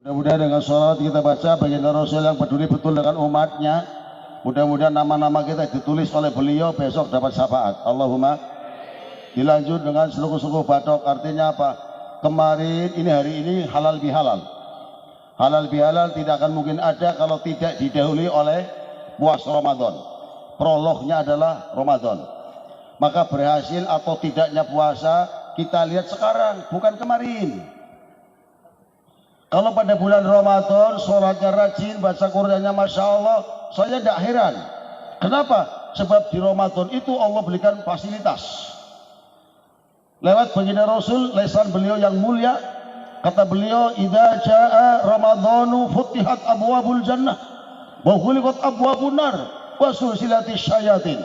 Mudah-mudahan dengan sholat kita baca baginda Rasul yang peduli betul dengan umatnya. Mudah-mudahan nama-nama kita ditulis oleh beliau besok dapat syafaat. Allahumma. Dilanjut dengan selungkuh-selungkuh batok. Artinya apa? Kemarin ini hari ini halal bihalal. Halal bihalal tidak akan mungkin ada kalau tidak didahului oleh puasa Ramadan. Prolognya adalah Ramadan. Maka berhasil atau tidaknya puasa kita lihat sekarang, bukan kemarin. Kalau pada bulan Ramadan sholatnya rajin, baca Qur'annya Masya Allah, saya tidak heran. Kenapa? Sebab di Ramadan itu Allah berikan fasilitas. Lewat baginda Rasul, lesan beliau yang mulia, kata beliau, idza jaa Ramadhanu futihat abwabul jannah wa ghuliqat abwabun nar wa sulsilatis syayatin.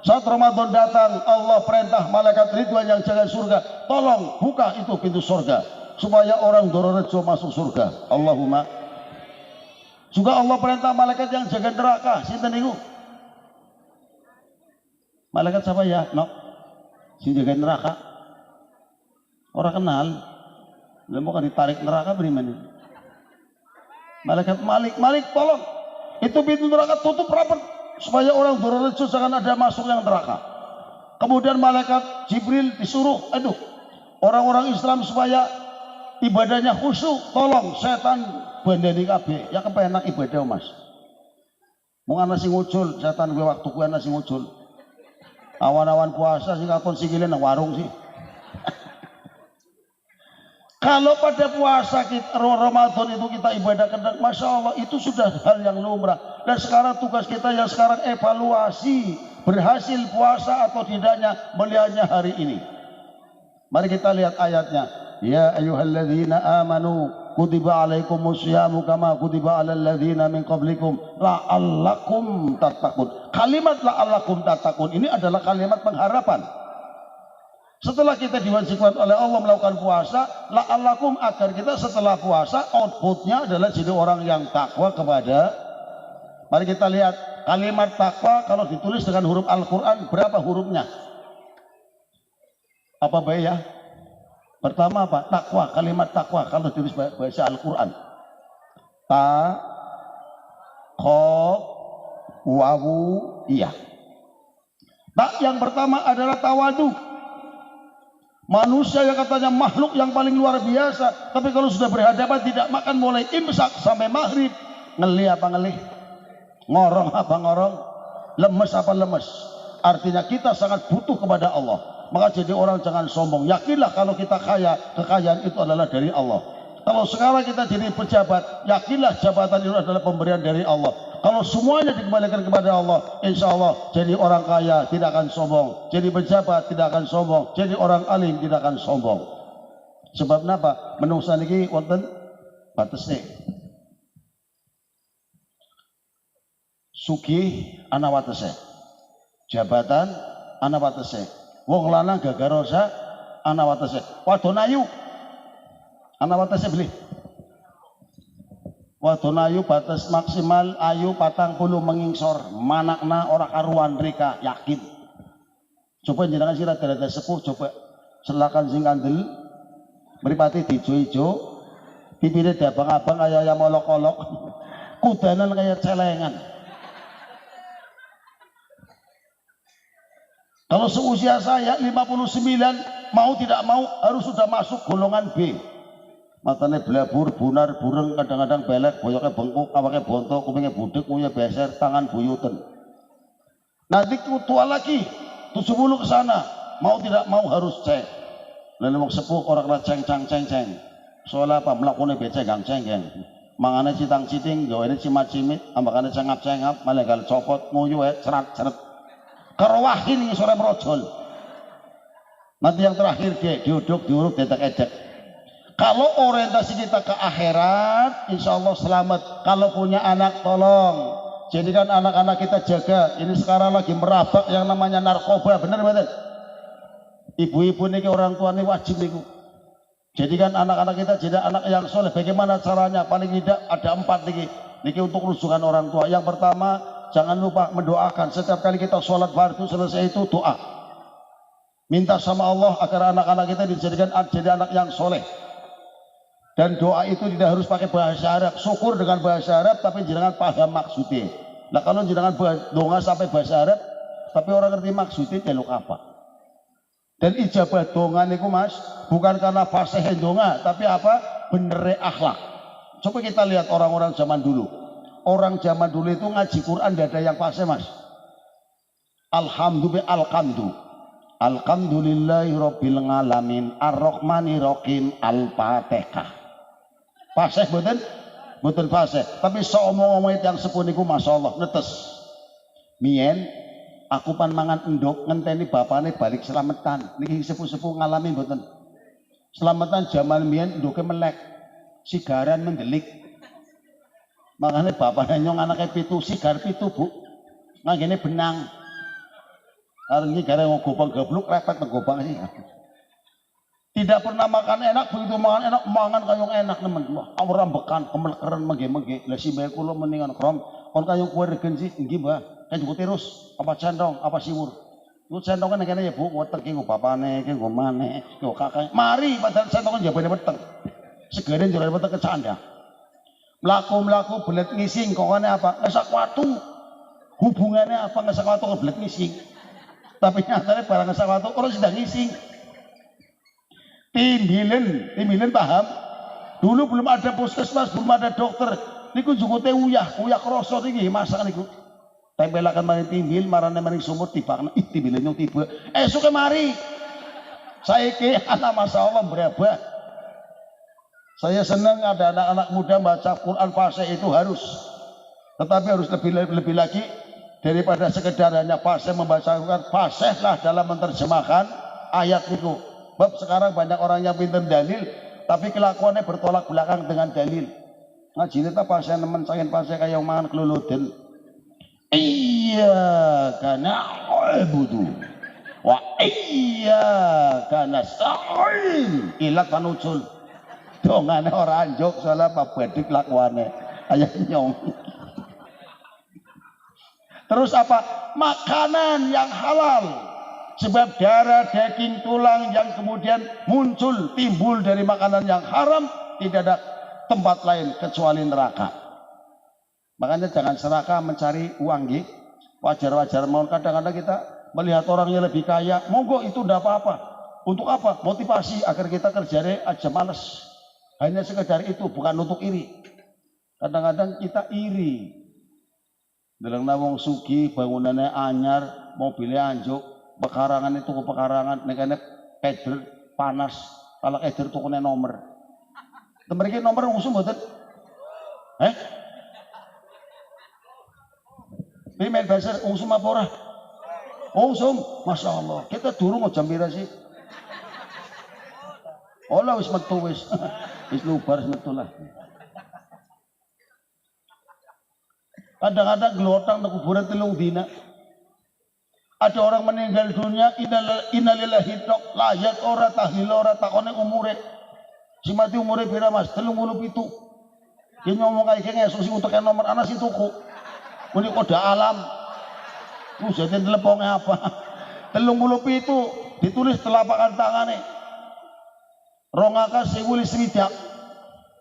Saat Ramadan datang, Allah perintah malaikat Ridwan yang jaga surga, tolong buka itu pintu surga supaya orang Dororejo masuk surga. Allahumma. Juga Allah perintah malaikat yang jaga neraka. Sinten niku? Malaikat siapa ya? No. Sing jaga neraka. Orang kenal. Lah mau kan ditarik neraka bagaimana? Malaikat Malik tolong. Itu pintu neraka tutup rapat supaya orang Dororejo jangan ada masuk yang neraka. Kemudian malaikat Jibril disuruh, orang-orang Islam supaya ibadahnya khusyuk, tolong setan bandani kabeh, ya kepenak ibadah Mas. Mung ana sing ngucul, setan kuwi waktu kuwi ana sing ngucul. Awan-awan puasa sing katon sikile nang warung sih. Kalau pada puasa kita Ramadan itu kita ibadah kendang, Masya Allah itu sudah hal yang lumrah. Dan sekarang tugas kita yang sekarang evaluasi berhasil puasa atau tidaknya melihatnya hari ini. Mari kita lihat ayatnya. Ya ayyuhalladzina amanu kutiba alaikumus syamu kama kutiba alal ladzina min qablikum la'allakum tattaqun. Kalimat la'allakum tattaqun ini adalah kalimat pengharapan. Setelah kita diwajibkan oleh Allah melakukan puasa, la'allakum agar kita setelah puasa outputnya adalah jadi orang yang takwa kepada. Mari kita lihat kalimat takwa kalau ditulis dengan huruf Al-Quran berapa hurufnya? Apa baik ya? Pertama apa? Takwa, kalimat takwa kalau ditulis bahasa Al-Quran. Ta, ko, wawu, iya. Tak yang pertama adalah tawadu. Manusia yang katanya makhluk yang paling luar biasa, tapi kalau sudah berhadapan tidak makan mulai imsak sampai maghrib. Ngeli apa ngeli? Ngorong apa ngorong? Lemes apa lemes? Artinya kita sangat butuh kepada Allah. Maka jadi orang jangan sombong. Yakinlah kalau kita kaya, kekayaan itu adalah dari Allah. Kalau sekarang kita jadi pejabat, yakinlah jabatan itu adalah pemberian dari Allah. Kalau semuanya dikembalikan kepada Allah, insya Allah jadi orang kaya tidak akan sombong, jadi pejabat tidak akan sombong, jadi orang alim tidak akan sombong. Sebab kenapa? Menungsa niki wonten batese. Sugih ana watese. Jabatan ana watese. Wong lanang gagarosa ana watese. Wadon ayu ana watese beli. Wadon ayu batas maksimal ayu 40 mengingsor manakna ora karuan rika yakin. Coba jenengan sira dada sepuh coba selakan sing kandel mripate diijo-ijo pipine diabang-abang kaya ayam olok-olok kudanan kaya celengan. Kalau seusia saya 59 mau tidak mau harus sudah masuk golongan B. Matanya belabur, bunar, bureng, kadang-kadang belek, boyoknya bengkuk, awaknya bontok, kupingnya budek, punya beser, tangan buyuten. Nanti tua lagi, 70 ke sana, mau tidak mau harus cek. Lalu mau sepuh orang ceng-ceng. Soalnya apa? Melakukannya becek gang-ceng-ceng. Mangane citang-citing, gawane cimat-cimit, ambakane cengap-cengap, malah kalau copot, nguyu, cerat-cerat. Kerowahin ini sore merojol. Nanti yang terakhir dia diuduk, diuruk, detek-edek. Kalau orientasi kita ke akhirat, insya Allah selamat. Kalau punya anak, tolong jadikan anak-anak kita jaga. Ini sekarang lagi merabak yang namanya narkoba, benar betul? Ibu-ibu ini orang tua ini wajib nih. Jadikan anak-anak kita jadi anak yang soleh. Bagaimana caranya? Paling tidak ada 4 nih. Niki untuk rujukan orang tua. Yang pertama, jangan lupa mendoakan. Setiap kali kita sholat fardu selesai itu doa. Minta sama Allah agar anak-anak kita dijadikan jadi anak yang soleh. Dan doa itu tidak harus pakai bahasa Arab. Syukur dengan bahasa Arab tapi jenengan paham maksudnya. Nah kalau jenengan donga sampai bahasa Arab tapi orang ngerti maksudnya teluk apa. Dan ijabah donga niku Mas bukan karena fasih donga tapi apa? Bener akhlak. Coba kita lihat orang-orang zaman dulu. Orang zaman dulu itu ngaji Quran tidak ada yang fasih Mas. Alhamdulillahi rabbil alamin ar-rahmanir-rahim al-fatihah. Fasih boten fasih, tapi omong-omong yang sepuniku masyaallah netes. Mien aku pan mangan endok ngenteni bapane balik selamatan. Niki sepuh-sepuh ngalami boten. Selamatan zaman mien endoke melek. Sigaran mendelik. Makanya bapane nyong anake 7 sigar 7 Bu. Nganggene benang. Arep iki gara ngogobang gabluk repet ngogobang sih. Tidak pernah makan enak, begitu makan enak, mangan kayong enak nemen. Awram bekan, kemelkeren mege-mege. Lah si bae kula mendingan krom, kon kayong kue regen sih, nggih Mbah. Kan juga terus, apa cendong, apa siwur. Lu cendong kan kene ya Bu, wetek ki nggo bapane, ki nggo mane, nggo kakak. Mari padahal cendong kan jabane wetek. Segere njero wetek kecanda. Mlaku-mlaku belet ngising, kokane apa? Ngesak watu. Hubungannya apa ngesak watu belet ngising? Tapi nyatanya barang ngesak watu orang sedang ngising. Timbilen paham? Dulu belum ada puskesmas, belum ada dokter. Niku jukute uyah kroso niki masakan niku. Tempelakan maring timbil, marane maring sumur tibakna. Timbilen nyong tiba. Esuk mari. Saiki anak masyaallah berabah. Saya senang ada anak-anak muda baca Quran fasih itu harus. Tetapi harus lebih lagi daripada sekedar hanya fasih membaca Quran, fasihlah dalam menerjemahkan ayat niku. Sebab sekarang banyak orang yang pintar dalil tapi kelakuannya bertolak belakang dengan dalil. Ngaji kita pasien nemen sangen pasien kayak mangan keluluden. Iya karena abudu wa iya karena sa'in ilat panucul. Dongane ora anjuk salah apa badik lakuane. Ayah nyong. Terus apa? Makanan yang halal. Sebab darah, daging, tulang yang kemudian muncul, timbul dari makanan yang haram, tidak ada tempat lain kecuali neraka. Makanya jangan serakah mencari uang, gitu. Wajar-wajar mau kadang-kadang kita melihat orangnya lebih kaya, monggo itu tidak apa-apa. Untuk apa? Motivasi agar kita kerjanya aja males. Hanya sekedar itu, bukan untuk iri. Kadang-kadang kita iri. Dalam nawang sugi, bangunannya anyar, mobilnya anjuk. Pekarangan itu ke pekarangan, nekane keder panas, kalau keder tukune nomor. Temeriki nomor usum mboten? Pimen basar usum apa ora? Usum, masya Allah. Kita durung jam pira sih? Olah wis metu wis, wis lubar metu lah. Kadang-kadang gelotang nang kuburan 3 dina. Ada orang meninggal dunia, innalillahi layat ora tahlil ora takone umure. Si mati umure pira Mas? 37. Ki ngomong kae ki esuk sing untuk nomor anak si tuku. Muni kode alam. Ku jadi teleponge apa? 37 ditulis telapakan tangane. Rongaka sewuli swidak.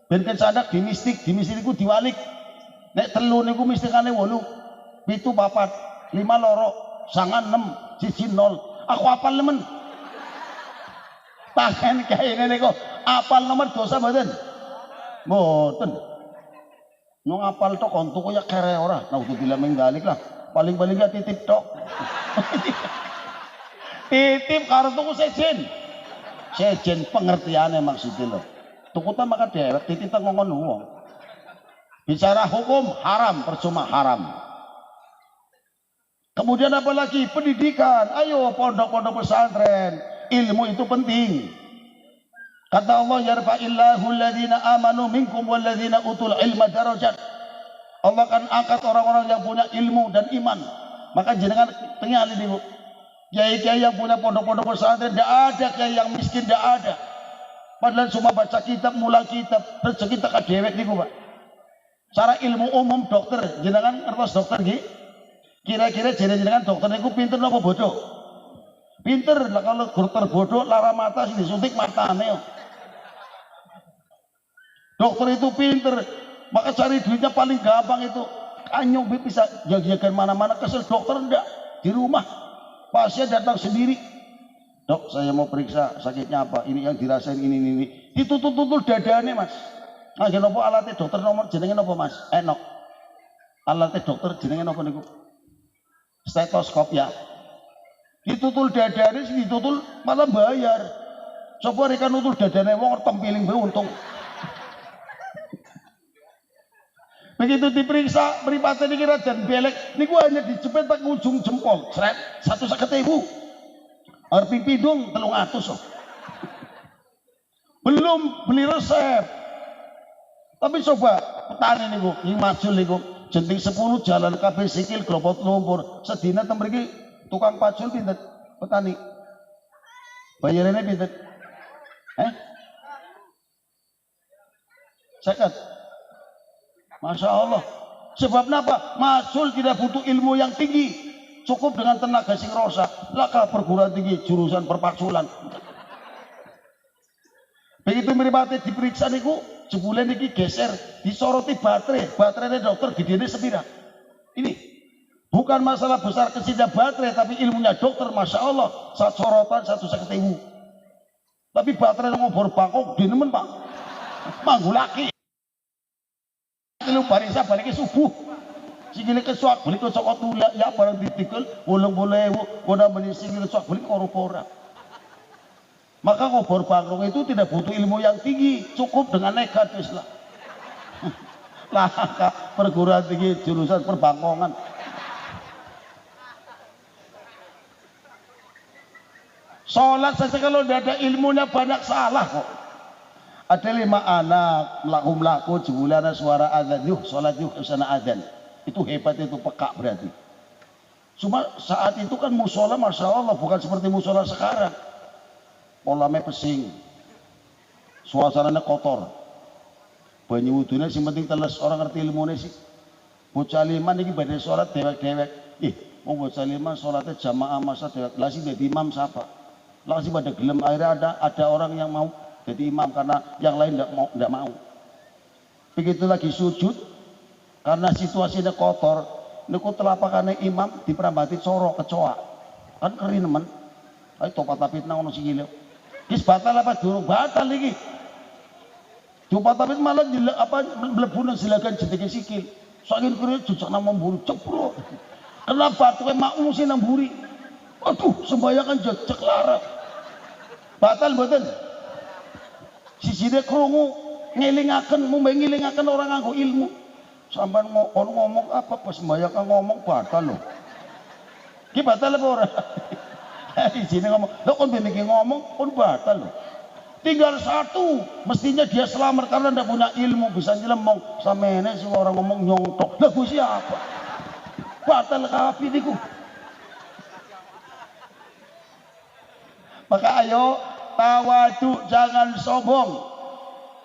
Ben kecadak di mistik ku diwalik. Nek 3 niku mistikane 8. 7 4, 5 loro. Sangan 6, 1 0. Aku apal nemen. Tangan kayak ini kok apal nomor dosa mboten? Mboten. Nung apal tok kontu ya kere ora. Nah udah bilang menggalik lah. Paling-paling gak titip tok. Titip kartu sejen. Sejen pengertiannya maksudnya loh. Tukutan maka dewek titip ngomong wong. Bicara hukum haram, percuma haram. Kemudian apa lagi? Pendidikan. Ayo pondok-pondok pesantren. Ilmu itu penting. Kata Allah, yarfa'illahu alladhina amanu minkum walladhina utul ilma darajat. Allah akan angkat orang-orang yang punya ilmu dan iman. Maka jenengan tinggal ini, kiai-kiai yang punya pondok-pondok pesantren, tidak ada kiai yang miskin, tidak ada. Padahal cuma baca kitab, mulai kitab, rezeki tak dewek niku, Pak. Cara ilmu umum dokter, jenengan ngertos dokter nggih? Kira-kira jenengan dokter niku pinter napa bodoh? Pinter lah, kalau dokter bodoh lara mata sing disuntik matane. Dokter itu pinter, maka cari duitnya paling gampang itu. Anyong bisa jaga-jaga mana-mana, kesel dokter enggak di rumah. Pasien datang sendiri. Dok, saya mau periksa sakitnya apa? Ini yang dirasain ini. Ditutul-tutul dadane, Mas. Nah, kenapa alatnya dokter nomor jenenge napa, Mas? Enok. Alatnya dokter jenenge napa niku? Stetoskop ya. Ditutul dadane, ditutul malah bayar. Coba reka nutul dadane wong tempiling bae untung. Begitu diperiksa mripate niki rajan belek niku hanya dijepit tak ujung jempol, sret 150.000. Arep pindung 300 loh. Belum beli resep. Tapi coba petani niku, iki majul niku, jenting 10 jalan kabeh sikil glopot lumpur. Sedina ten mriki tukang pacul pinten? Petani. Bayarane pinten? Seket. Masya Allah. Sebab apa? Majul tidak butuh ilmu yang tinggi. Cukup dengan tenaga sing rosa. Laka perguruan tinggi jurusan perpaculan. Begitu mripate diperiksa niku, jebule niki geser, disoroti baterai. Baterainya dokter gedene sepira. Ini bukan masalah besar kecilnya baterai, tapi ilmunya dokter, masya Allah, saat sorotan 150.000. Tapi baterai ngobor bangkok dinemen Pak. Manggulaki. Lu barisa balik subuh. Sikile kesuak beli kocok tula ya barang ditikel 80.000 kono meni sikile kesuak beli korupora. Maka ngobor bangkok itu tidak butuh ilmu yang tinggi, cukup dengan nekat wis lah. Lah perguruan tinggi jurusan perbangkongan. Sholat saja kalau tidak ada ilmunya banyak salah kok. Ada 5 anak melaku jebulana suara adzan, yuh sholat yuh sana adzan. Itu hebat, itu peka berarti. Cuma saat itu kan musola masya Allah bukan seperti musola sekarang. Polame pesing, suasananya kotor. Banyu wudhunya sing penting teles, orang ngerti ilmunya sih. Bocah liman ini badai sholat dewek-dewek. Mau bocah liman sholatnya jamaah masa dewek. Lah sih jadi imam siapa? Lah sih pada gelem, akhirnya ada orang yang mau jadi imam karena yang lain tidak mau. Begitu lagi sujud karena situasinya kotor, niku telapakannya imam diperambati coro kecoa. Kan keren teman. Ayo topat tapit nang ono sikile. Wis batal apa durung batal iki? Topat tapit malah mlebu nang silakan jenenge sikil. Saking kene jujak nang memburu ceprok. Kenapa tuh makmum sih nang mburi? Aduh, sembahyang kan jejak lara. Batal mboten? Sisine krungu ngelingaken, mumbe ngelingaken orang nganggo ilmu. Sampeyan ngomong apa pas sembahyang kan ngomong batal lho. Ki batal apa ora? Sisine ngomong, lho kon ben iki ngomong pun batal lho. Tinggal satu, mestinya dia selamat karena tidak punya ilmu, bisa nyelemong. Samene sing orang ngomong nyontok. Lah ku siapa? Batal kabeh niku. Maka ayo tawadu, jangan sombong.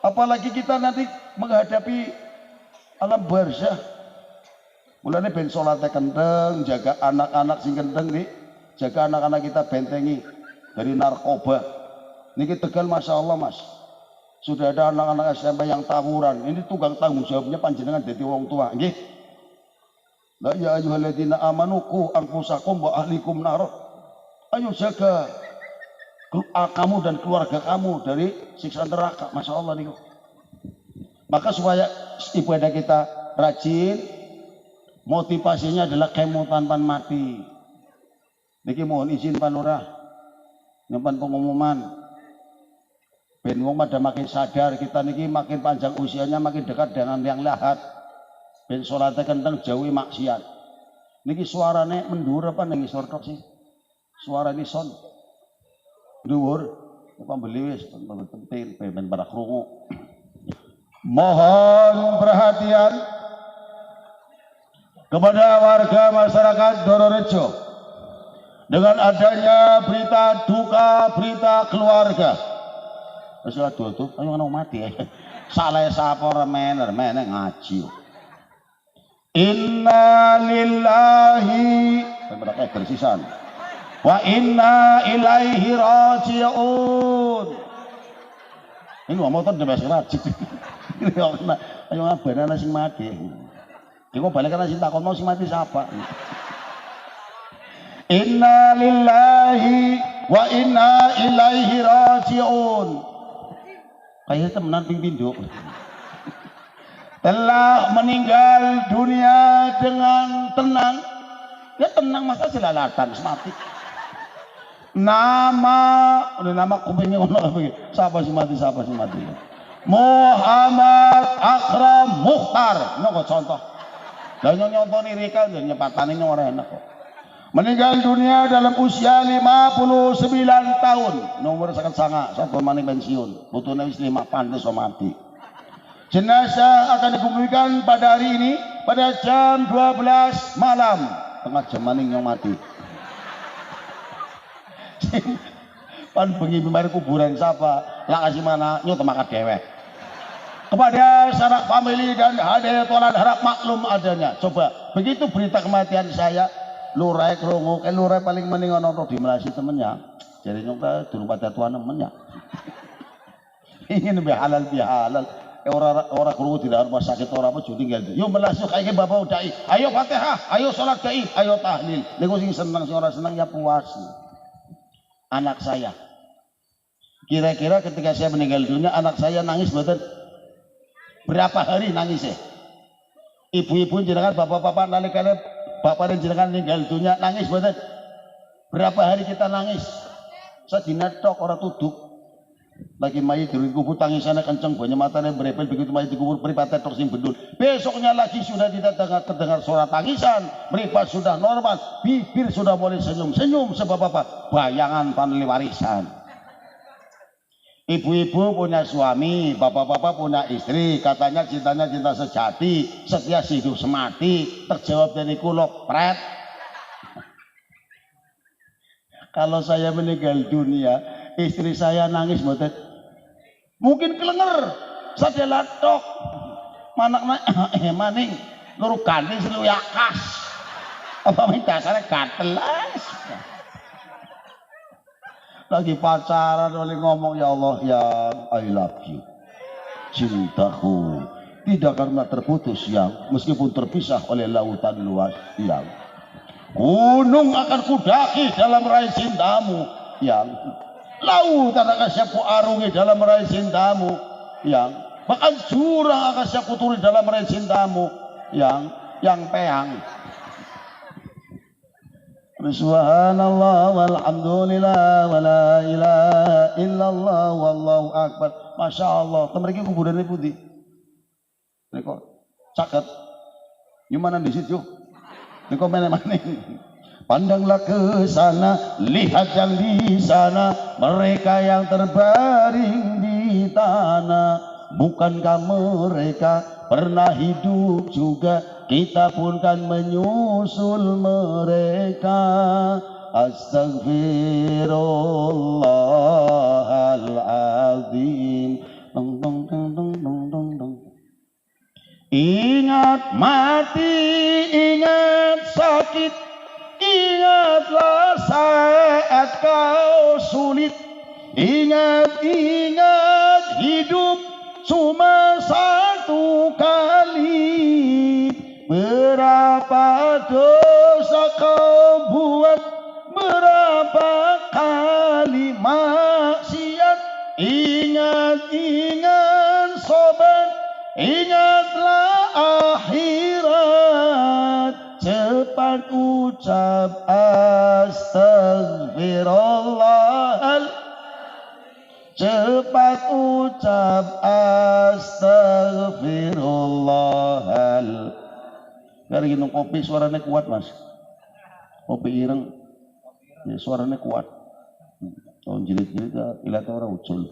Apalagi kita nanti menghadapi alam barzah. Mulane ben salate kendeng, jaga anak-anak sing kendeng nih, jaga anak-anak kita bentengi dari narkoba. Niki Tegal masya Allah Mas, sudah ada anak-anak SMP yang tawuran. Ini tanggung jawabnya panjenengan jadi wong tua, nggih. La ya ayyuhalladzina amanu qu anfusakum wa ahlikum nar. Ayo jaga kamu dan keluarga kamu dari siksa neraka, masya Allah nih. Maka supaya ibadah kita rajin, motivasinya adalah kemo tanpa mati. Niki mohon izin Pak Lurah, nyimpan pengumuman. Ben wong pada makin sadar kita niki makin panjang usianya makin dekat dengan yang lahat. Ben sholatnya kenteng jauhi maksiat. Niki suarane mendur apa ning isor tok sih? Suara ini son. Dhuwur, pembeli wis penting ben para krungu. Mohon perhatian kepada warga masyarakat Dororejo dengan adanya berita duka, berita keluarga. Wis aduh tuh, ayo ngono mati ya. Salah sapa remener ngaji. Inna lillahi bersisan. Wa inna ilaihi raji'un. Ini ngomong tuh udah bahasa rajik. Ayo ngabaran ana sing mati. Iku balik ana sing takon mau sing mati sapa? Inna lillahi wa inna ilaihi raji'un. Kayak temenan ping pindho. Telah meninggal dunia dengan tenang. Ya tenang masa silalatan mati. Nama kupingnya ngono lagi. Siapa sih mati? Muhammad Akram Mukhtar. Noko contoh. Dan nyonton ini kan nyepatane ora enak kok. Meninggal dunia dalam usia 59 tahun. Nomor sangat sapa maning pensiun. Putune wis 5 pantes mati. Jenazah akan dikuburkan pada hari ini pada jam 12 malam. Tengah jam maning yang mati. Pan bengi pembar kuburan siapa? Lah kasih mana? Nyut makat dewek. Kepada sanak famili dan hadirin Tuhan harap maklum adanya. Coba begitu berita kematian saya, lurai krungu, lurai paling mending ono di Melasi temennya. Jadi nyongka durung pada tuan temennya. Ingin bihalal. Orang krungu tidak rumah sakit orang apa jadi tinggal. Yuk melasuk kayak bapak dai. Ayo Fatihah, ayo sholat dai, ayo tahlil. Niku sing seneng sing ora seneng ya puas. Anak saya. Kira-kira ketika saya meninggal dunia anak saya nangis betul. Berapa hari nangis ya? Ibu-ibu jenengan bapak-bapak nalikane bapak dan jenengan meninggal dunia nangis betul. Berapa hari kita nangis? Sadina tok ora tuduk. Lagi mayit dikubur tangisannya kenceng banyak matanya berepel begitu mayit dikubur mripate tok sing bendul. Besoknya lagi sudah tidak terdengar suara tangisan, mripat sudah normal, bibir sudah boleh senyum sebab apa? Bayangan paneli warisan. Ibu-ibu punya suami, bapak-bapak punya istri, katanya cintanya cinta sejati, setia hidup semati, terjawab dari kulok pret. Kalau saya meninggal dunia, istri saya nangis mboten. Mungkin kelenger, saya latok. Manakna maning luru gandeng selu yakas. Apa minta dasarnya gatelas. Lagi pacaran oleh ngomong ya Allah ya I love you. Cintaku tidak karena terputus yang meskipun terpisah oleh lautan luas yang gunung akan kudaki dalam raih cintamu yang lautan akan siap arungi dalam meraih cintamu yang bahkan jurang akan siap kuturi dalam meraih cintamu yang peang. Subhanallah walhamdulillah wala ilaha illallah wallahu akbar. Masya Allah temeriki kuburannya putih niko caket gimana di situ niko mana-mana. Pandanglah ke sana, lihat yang di sana, mereka yang terbaring di tanah. Bukankah mereka pernah hidup juga? Kita pun kan menyusul mereka. Astagfirullahaladzim. Ingat mati, ingat sakit. Ingatlah saat kau sulit. Ingat hidup cuma satu kali. Berapa dosa kau buat, berapa kali maksiat. Ingat sobat, ingatlah akhirat. Cepat ucap astagfirullah. Cepat ucap astagfirullah. Kari ginung kopi suaranya kuat mas. Kopi ireng ya, suaranya kuat. Tahun jilid-jilid ilat orang ucul.